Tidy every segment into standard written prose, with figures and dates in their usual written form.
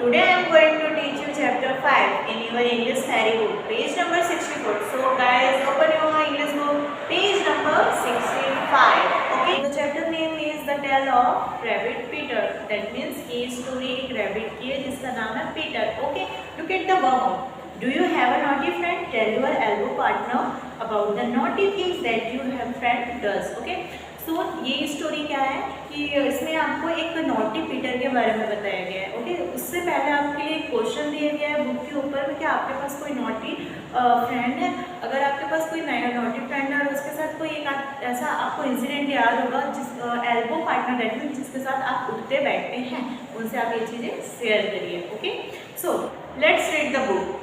Today I am going to teach you chapter 5 in your English Harry book, page number 64. So guys, open your English book, page number 65. Okay, the chapter name is The Tale of Rabbit Peter. That means ये story एक rabbit की है जिसका नाम है Peter. Okay, look at the verb. Do you have a naughty friend? Tell your elbow partner about the naughty things that your friend does. Okay. सो ये story क्या है कि इसमें आपको एक नॉटी पीटर के बारे में बताया गया है. ओके, उससे पहले आपके लिए एक क्वेश्चन दिया गया है बुक के ऊपर में कि आपके पास कोई नॉटी फ्रेंड है. अगर आपके पास कोई नया नॉटी फ्रेंड है और उसके साथ कोई एक ऐसा आपको इंसिडेंट याद होगा जिस एल्बो पार्टनर दैट मीन्स जिसके साथ आप उठते बैठते हैं, उनसे आप ये चीज़ें शेयर करिए. Okay, so let's read the book.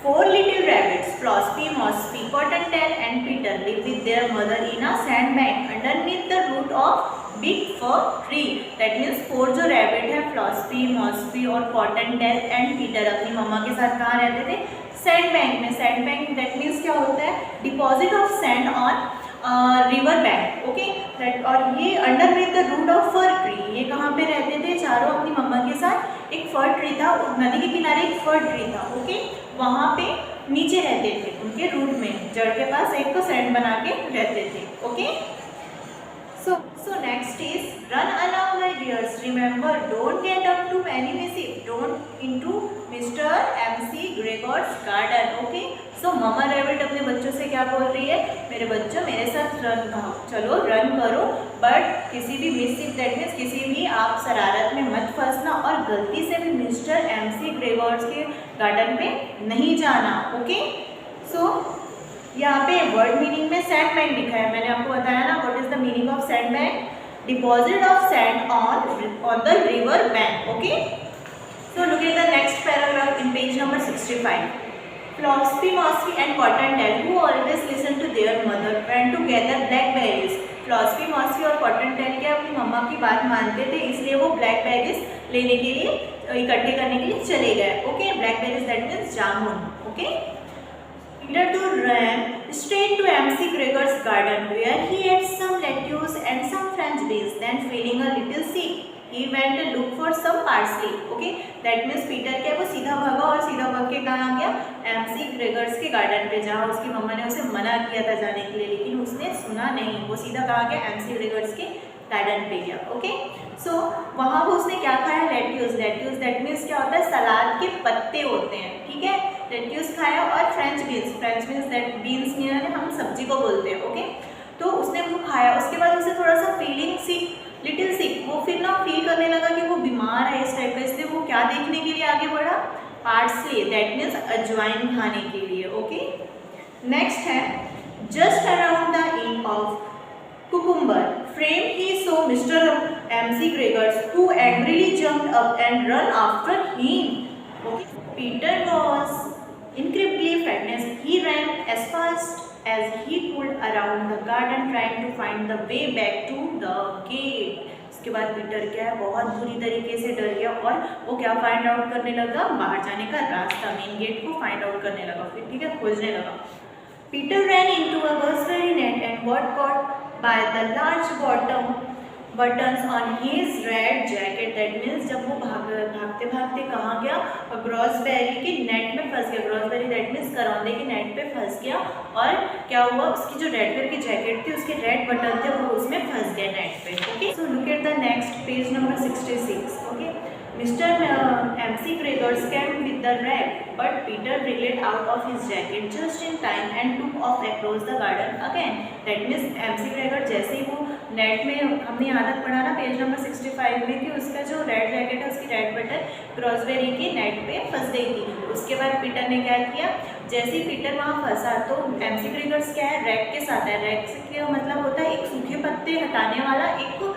Four little rabbits, Flossie, Mossy, Cottontail and Peter live with their mother in a sandbank underneath the root of big fir tree. That means four जो rabbit है Flossie, Mossy और Cottontail and Peter अपनी मम्मा के साथ कहाँ रहते थे? Sandbank में. Sandbank that means क्या होता है? Deposit of sand on river bank. Okay, और ये underneath the root of fir tree. ये कहाँ पे रहते थे चारों अपनी मम्मा के साथ? एक फर ट्री था, नदी के किनारे एक फर ट्री था. ओके, वहाँ पे नीचे रहते थे उनके रूट में, जड़ के पास एक तो सैंड बना के रहते थे. Okay, so next is run along my dears. Remember, don't get up to any mischief. Don't into Mr. MC Gregor's garden. Okay, so mama rabbit अपने बच्चों से क्या बोल रही है? मेरे बच्चों मेरे साथ चलो रन करो, बट किसी भी मिसचिफ दैट मीन्स किसी भी आप शरारत में मत फंसना और गलती से भी मिस्टर MC ग्रेगोर्स के गार्डन पे नहीं जाना. ओके, सो यहाँ पे वर्ड मीनिंग में सैंड बैंक लिखा है. मैंने आपको बताया ना what is the meaning of sand bank? Deposit of sand on the river bank. Okay, so look at the next paragraph in page number 65. Flossie, Mossy and Cottontail, who always listen to their mother, went to gather blackberries. Flopsy, Mopsy और Cottontail के अपनी मम्मा की बात मानते थे, इसलिए वो blackberries लेने के लिए इकट्ठे करने के लिए चले गए. Okay, blackberries that means jamun. Okay, Peter too ran straight to MC Gregor's garden, where he ate some lettuce and some French beans. Then, feeling a little sick, he went to look for some parsley. Okay, that means Peter क्या वो सीधा भागा और सीधा भाग के कहाँ गया? MC Gregor's के गार्डन पे, जहाँ उसकी मम्मा ने उसे मना किया था जाने के लिए, लेकिन उसने सुना नहीं. वो सीधा कहाँ गया? MC Gregor's के गार्डन पे गया. ओके, सो वहाँ वो उसने क्या खाया? लेट्यूस. लेट्यूस दैट मीन्स क्या होता है? सलाद के पत्ते होते हैं. ठीक है, लेट्यूस खाया और French beans. French beans that beans में हम सब्जी को बोलते हैं. ओके, तो उसने वो खाया. उसके बाद उसे थोड़ा सा फीलिंग सिक, लिटिल सिक, वो फिर ना फील करने लगा कि वो बीमार है इस टाइप का, इसलिए वो क्या देखने के लिए आगे बढ़ा? पार्सले दैट मीन्स अजवाइन खाने के लिए. ओके, नेक्स्ट है just around the end of cucumber frame he saw Mr. MC Gregors, who angrily jumped up and ran after him. Okay. Peter was incredibly frightened. He ran as fast as he could around the garden, trying to find the way back to the gate. उसके बाद Peter क्या है, बहुत बुरी तरीके से डर गया और वो क्या फाइंड आउट करने लगा? बाहर जाने का रास्ता, मेन गेट को फाइंड आउट करने लगा. फिर ठीक है, खोजने लगा. Peter ran into a gooseberry net and got caught by the large buttons on his red jacket. That means जब वो भागते भागते कहाँ गया? ग्रॉसबेरी के नेट में फंस गया. ग्रॉसबेरी दैट मीन्स करौंदे के नेट पे फंस गया और क्या हुआ? उसकी जो रेड कलर की जैकेट थी, उसके रेड बटन थे, वो उसमें फंस गया नेट पे. Okay, so look at the next page number 66. Okay, Mr. MC Gregors came with the rat, but Peter wriggled out of his jacket just in time and took off across the garden again. That means MC Gregor जैसे ही वो net में, हमने आदत पढ़ा ना page number 65 में कि उसका जो रेड जैकेट है, उसकी रेड बटन ग्रॉसबेरी के नेट पे फंस गई थी. उसके बाद पीटर ने क्या किया? जैसे ही पीटर वहाँ फंसा तो MC Gregors क्या है? रैक के साथ है. रैक से क्या मतलब होता है? एक सूखे पत्ते हटाने वाला एक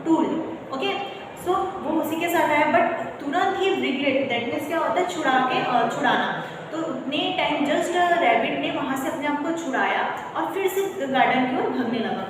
टूल. ओके, सो वो उसी के साथ आया, बट तुरंत ही रिग्रेट दैट मीन्स क्या होता है? छुड़ाना. तो उतने टाइम जस्ट रैबिट ने वहाँ से अपने आप को छुड़ाया और फिर से गार्डन की ओर भागने लगा.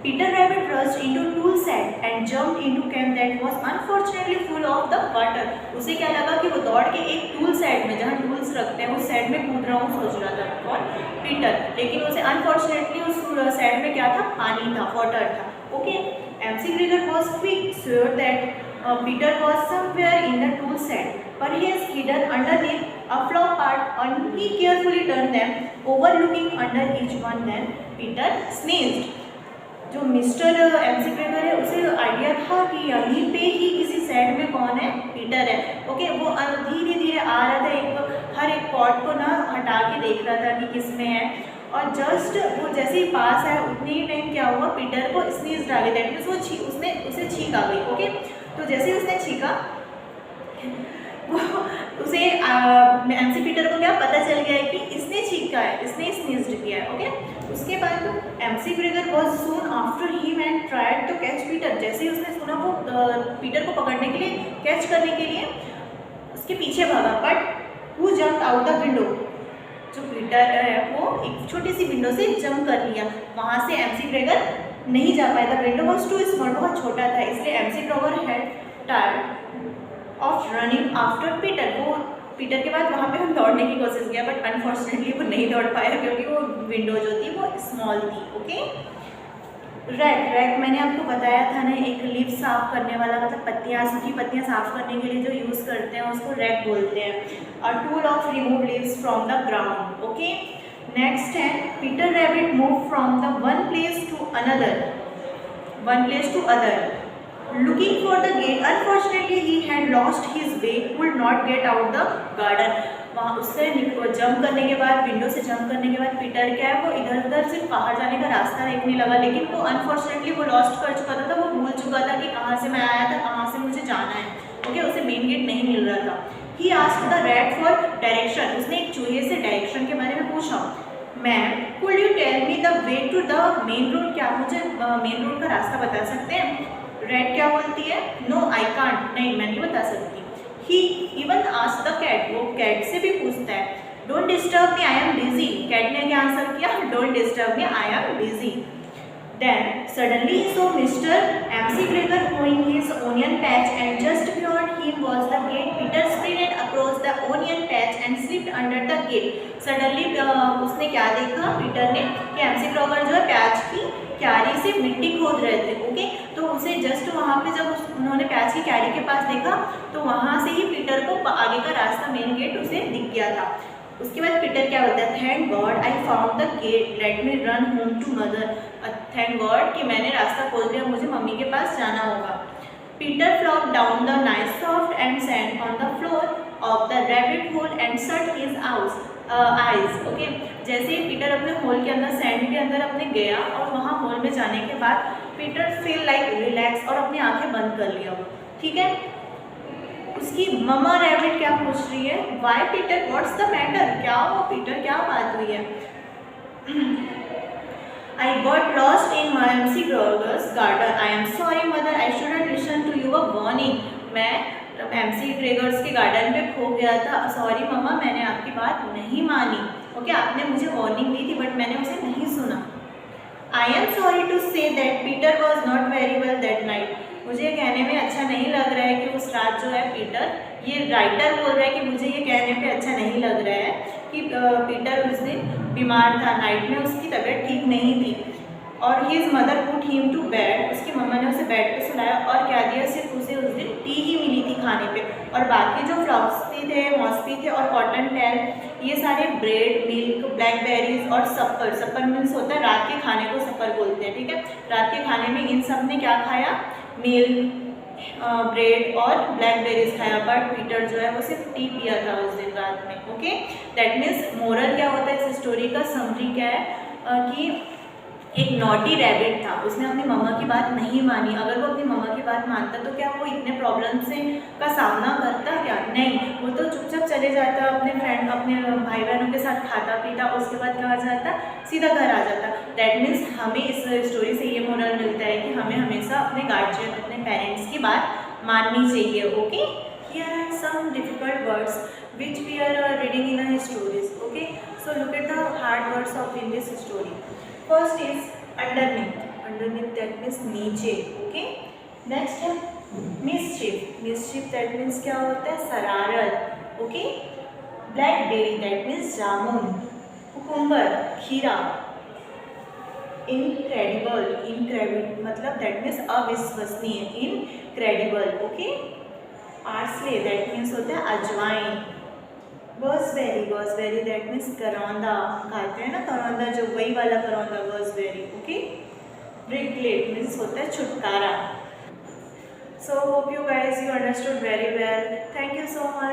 Peter rabbit rushed into tool set and jumped into can that was unfortunately full of the water. उसे क्या लगा कि वो दौड़ के एक टूल सेट में, जहाँ टूल्स रखते हैं, उस सेट में कूद रहा हूँ सोच रहा था. कौन? पीटर. लेकिन उसे अनफॉर्चुनेटली उस सेट में क्या था? पानी था, वाटर था. Okay, MC Gregor was quick, sure that Peter was somewhere in the tool shed, but he is hidden underneath a floor part, and he carefully turned them, overlooking under each one. Then Peter sneezed. जो mister MC क्रेगर है उसे idea था कि यहीं पे ही किसी set में कौन है, पीटर है। ओके, वो धीरे धीरे आ रहा था, हर एक पॉट को ना हटा के देख रहा था कि किस में है, और जस्ट वो जैसे ही पास आया उतने ही टाइम क्या हुआ, पीटर को स्नीज डाले, दैट मीन्स वो उसने उसे छींक आ गई। ओके, तो जैसे ही उसने छींका उसे एमसी पीटर को क्या पता चल गया है कि इसने छींका है, इसने स्नीज्ड किया है। ओके, उसके बाद McGregor was soon after he went tried to catch Peter. जैसे ही उसने सुना वो पीटर को पकड़ने के लिए, कैच करने के लिए उसके पीछे भागा, but who jumped out the window. जो पीटर है वो एक छोटी सी विंडो से जंप कर लिया, वहाँ से एमसी क्रेगर नहीं जा पाया था, विंडो वॉज टू स्मॉल, बहुत छोटा था, इसलिए McGregor had tired of running after Peter. वो पीटर के बाद वहाँ पे हम दौड़ने की कोशिश किया, बट अनफॉर्चुनेटली वो नहीं दौड़ पाया क्योंकि वो विंडो जो थी वो स्मॉल थी। ओके, रैक मैंने आपको बताया था ना, एक लीफ साफ करने वाला, मतलब पत्तियाँ, सूखी पत्तियाँ साफ करने के लिए जो यूज़ करते हैं उसको रैक बोलते हैं, और tool of remove leaves from the ground. Okay, next है Peter rabbit move from the one place to other looking for the gate. Unfortunately he had lost his way, could not get out the garden. वहाँ उससे jump करने के बाद, window से jump करने के बाद पीटर क्या है, वो इधर उधर सिर्फ बाहर जाने का रास्ता देखने लगा, लेकिन वो अनफॉर्चुनेटली वो लॉस्ट कर चुका था, वो भूल चुका था कि कहाँ से मैं आया था, कहाँ से मुझे जाना है। ओके, उसे मेन गेट नहीं मिल रहा था। He asked the rat for direction. उसने एक चूहे से डायरेक्शन के बारे में पूछा। Ma'am, could you tell me the way to the main road? क्या आप मुझे मेन रोड का रास्ता बता सकते हैं? रेड क्या बोलती है? नो आई कांट, नहीं मैं नहीं बता सकती। He even asked the cat, वो कैट से भी पूछता है, don't disturb me I am busy. Cat ने क्या आंसर किया? Don't disturb me I am busy. Then suddenly he saw Mr. MC Gregor mowing his onion patch, and just beyond him was the gate. Peter sprinted across the onion patch and slipped under the gate. Suddenly उसने क्या देखा Peter ने कि MC Gregor जो है प्याज की क्यारी से मिट्टी खोद रहे थे। ओके, तो उसे जस्ट वहाँ पे जब उन्होंने प्याज की क्यारी के पास देखा तो वहाँ से ही पीटर को आगे का रास्ता, मेन गेट उसे दिख गया था। उसके बाद पीटर क्या बोलता है? Thank God I found the gate, let me run home to mother. Thank God कि मैंने रास्ता खोल दिया, मुझे मम्मी के पास जाना होगा। Peter flop down the nice soft and sand on the floor of the rabbit hole and shut his eyes. Okay, जैसे ही पीटर अपने होल के अंदर, सैंड के अंदर अपने गया और वहाँ होल में जाने के बाद पीटर फील लाइक रिलैक्स और अपनी आंखें बंद कर लिया वो। ठीक है, उसकी मम्मा रैबिट क्या पूछ रही है? Why Peter, what's the matter? क्या हुआ पीटर, क्या बात हुई है? I got lost in my MC Gregor's garden, I am sorry mother, I shouldn't listen to your warning. मैं MC Gregor's के गार्डन पे खो गया था, सॉरी मम्मा मैंने आपकी बात नहीं मानी। ओके, आपने मुझे वार्निंग दी थी बट मैंने उसे नहीं सुना। I am sorry to say that Peter was not very well that night. मुझे कहने में अच्छा नहीं लग रहा है कि उस रात जो है पीटर, ये राइटर बोल रहा है कि मुझे ये कहने पे अच्छा नहीं लग रहा है कि पीटर उस दिन बीमार था, नाइट में उसकी तबीयत ठीक नहीं थी। और his mother put him to bed, उसकी मम्मा ने उसे बेड पे सुलाया और क्या दिया, सिर्फ उसे उस दिन टी ही मिली थी खाने पे, और बाकी जो फ्लॉक्सी थे, मॉस्पी थे और कॉटन टेल, ये सारे ब्रेड, मिल्क, ब्लैकबेरीज और सपर, सपर मीन्स होता है रात के खाने को सपर बोलते हैं। ठीक है, रात के खाने में इन सब ने क्या खाया? मिल्क, ब्रेड और ब्लैकबेरीज खाया, बट पीटर जो है वो सिर्फ टी पिया था उस दिन रात में। ओके, दैट मीन्स मोरल क्या होता है इस स्टोरी का? समरी क्या है कि एक नॉटी रैबिट था, उसने अपनी मम्मा की बात नहीं मानी। अगर वो अपनी मम्मा की बात मानता तो क्या वो इतने प्रॉब्लम से का सामना करता? क्या नहीं, वो तो चुपचाप चले जाता, अपने फ्रेंड, अपने भाई बहनों के साथ खाता पीता, उसके बाद कहाँ जाता? सीधा घर आ जाता। दैट मीन्स हमें इस स्टोरी से ये मोरल मिलता है कि हमें हमेशा अपने गार्जियन, अपने पेरेंट्स की बात माननी चाहिए। Okay, here are some difficult words which we are reading in our stories. Okay, so look at the hard words of in this story. First is underneath. Underneath that means नीचे. Okay. Next है mischief. Mischief that means क्या होता है? शरारत. Okay. Blackberry that means jamun. Cucumber खीरा. Incredible, incredible मतलब that means अविश्वसनीय, incredible, okay. Parsley that means होता है अजवाइन। गॉसबेरी दैट मीन्स करौंदा, खाते हैं ना करौंदा, जो वही वाला करौंदा गॉसबेरी, ओके। ब्रिकलेट मीन्स होता है छुटकारा। So hope you guys you understood very well. Thank you so much.